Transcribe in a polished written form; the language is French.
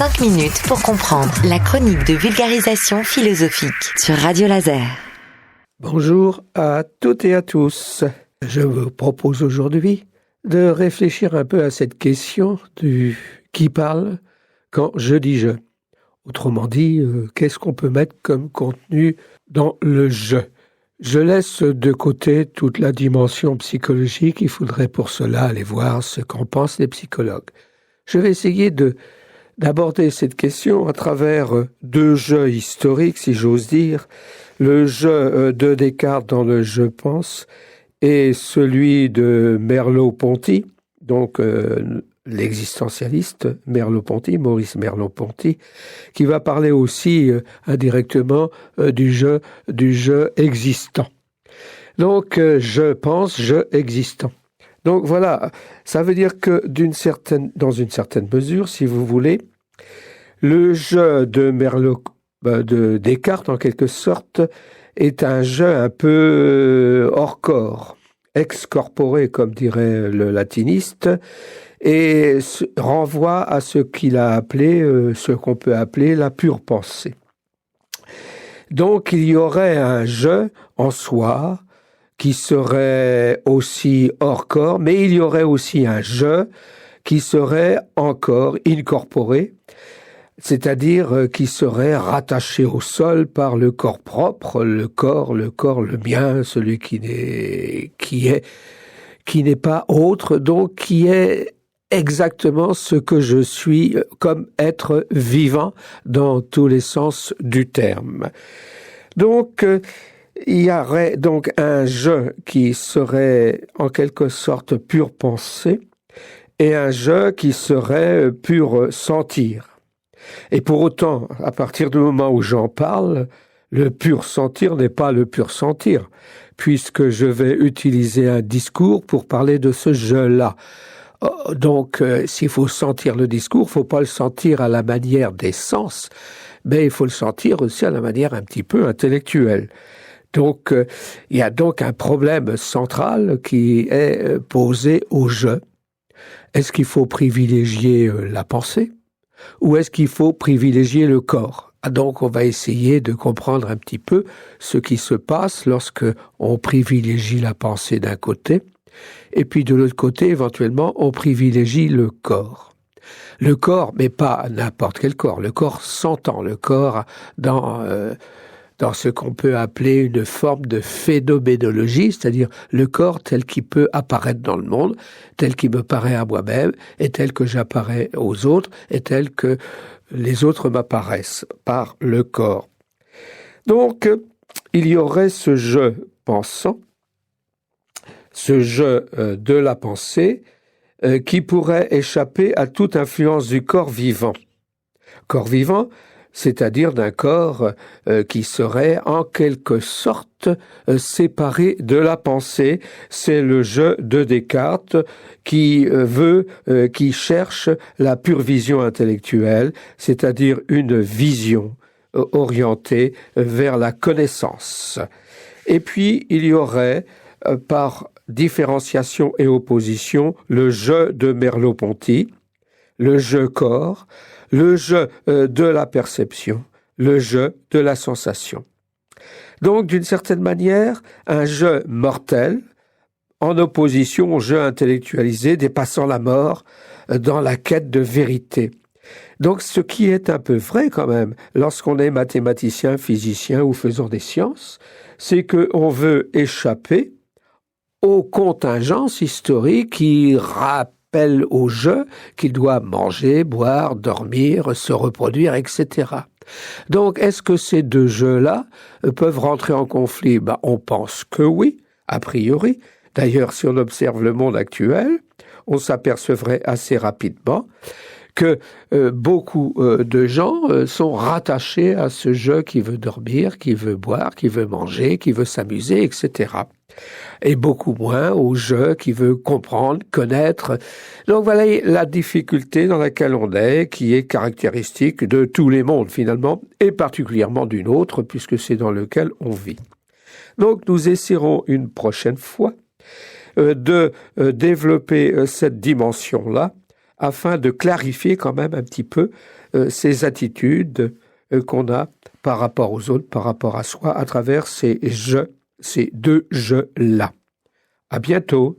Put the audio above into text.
5 minutes pour comprendre la chronique de vulgarisation philosophique sur Radio Laser. Bonjour à toutes et à tous. Je vous propose aujourd'hui de réfléchir un peu à cette question du qui parle quand je dis je. Autrement dit, qu'est-ce qu'on peut mettre comme contenu dans le je? Je laisse de côté toute la dimension psychologique. Il faudrait pour cela aller voir ce qu'en pensent les psychologues. Je vais essayer d'aborder cette question à travers deux jeux historiques, si j'ose dire. Le jeu de Descartes dans le Je pense et celui de Merleau-Ponty, donc l'existentialiste Merleau-Ponty, Maurice Merleau-Ponty, qui va parler aussi indirectement du jeu existant. Donc je pense, je existant. Donc voilà, ça veut dire que dans une certaine mesure, si vous voulez, le jeu de de Descartes, en quelque sorte, est un jeu un peu hors corps, excorporé, comme dirait le latiniste, et renvoie à ce qu'il a appelé, ce qu'on peut appeler la pure pensée. Donc il y aurait un jeu en soi, qui serait aussi hors corps, mais il y aurait aussi un je qui serait encore incorporé, c'est-à-dire qui serait rattaché au sol par le corps propre, le corps le mien, celui qui n'est pas autre, donc qui est exactement ce que je suis comme être vivant dans tous les sens du terme. Donc, il y aurait donc un je qui serait en quelque sorte pure pensée et un je qui serait pur sentir. Et pour autant, à partir du moment où j'en parle, le pur sentir n'est pas le pur sentir, puisque je vais utiliser un discours pour parler de ce je-là. Donc, s'il faut sentir le discours, il ne faut pas le sentir à la manière des sens, mais il faut le sentir aussi à la manière un petit peu intellectuelle. Donc, il y a donc un problème central qui est posé au je. Est-ce qu'il faut privilégier la pensée ou est-ce qu'il faut privilégier le corps? Donc, on va essayer de comprendre un petit peu ce qui se passe lorsque on privilégie la pensée d'un côté et puis de l'autre côté, éventuellement, on privilégie le corps. Le corps, mais pas n'importe quel corps. Le corps s'entend, le corps dans ce qu'on peut appeler une forme de phénoménologie, c'est-à-dire le corps tel qu'il peut apparaître dans le monde, tel qu'il me paraît à moi-même, et tel que j'apparais aux autres, et tel que les autres m'apparaissent par le corps. Donc, il y aurait ce je pensant, ce je de la pensée, qui pourrait échapper à toute influence du corps vivant. Corps vivant, c'est-à-dire d'un corps qui serait en quelque sorte séparé de la pensée. C'est le je de Descartes qui qui cherche la pure vision intellectuelle, c'est-à-dire une vision orientée vers la connaissance. Et puis, il y aurait, par différenciation et opposition, le je de Merleau-Ponty, le je corps, le je de la perception, le je de la sensation. Donc, d'une certaine manière, un je mortel, en opposition au je intellectualisé, dépassant la mort dans la quête de vérité. Donc, ce qui est un peu vrai quand même, lorsqu'on est mathématicien, physicien ou faisant des sciences, c'est qu'on veut échapper aux contingences historiques qui rappellent au je qu'il doit manger, boire, dormir, se reproduire, etc. Donc, est-ce que ces deux jeux-là peuvent rentrer en conflit? On pense que oui, a priori. D'ailleurs, si on observe le monde actuel, on s'apercevrait assez rapidement que beaucoup de gens sont rattachés à ce jeu qui veut dormir, qui veut boire, qui veut manger, qui veut s'amuser, etc. Et beaucoup moins au jeu qui veut comprendre, connaître. Donc voilà la difficulté dans laquelle on est, qui est caractéristique de tous les mondes finalement, et particulièrement du nôtre, puisque c'est dans lequel on vit. Donc nous essaierons une prochaine fois de développer cette dimension-là, afin de clarifier quand même un petit peu ces attitudes qu'on a par rapport aux autres, par rapport à soi, à travers ces deux je-là. À bientôt.